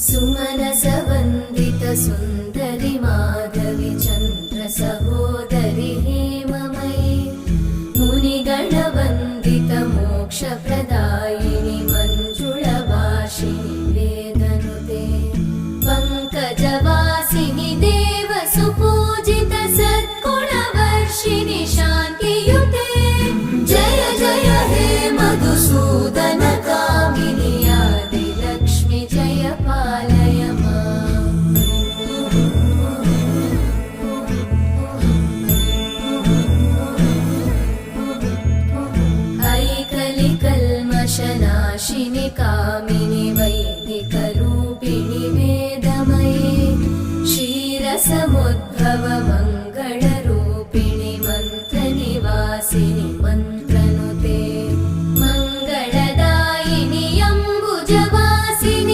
सुमनसवन्दित सुन्दरि माधवि चन्द्र सहोदरि हेममयि मुनिगणवन्दित मोक्षप्रदायिनि मञ्जुळभाषिणि वेदनुते पङ्कजवासिनि देवसुपूजित सद्गुणवर्षिणि शान्तियुते जय जय हे मधुसूदन कामिनि आदिलक्ष्मि जय पालय माम्। ऐकलिकल्मषनाशिनि कामिनि वै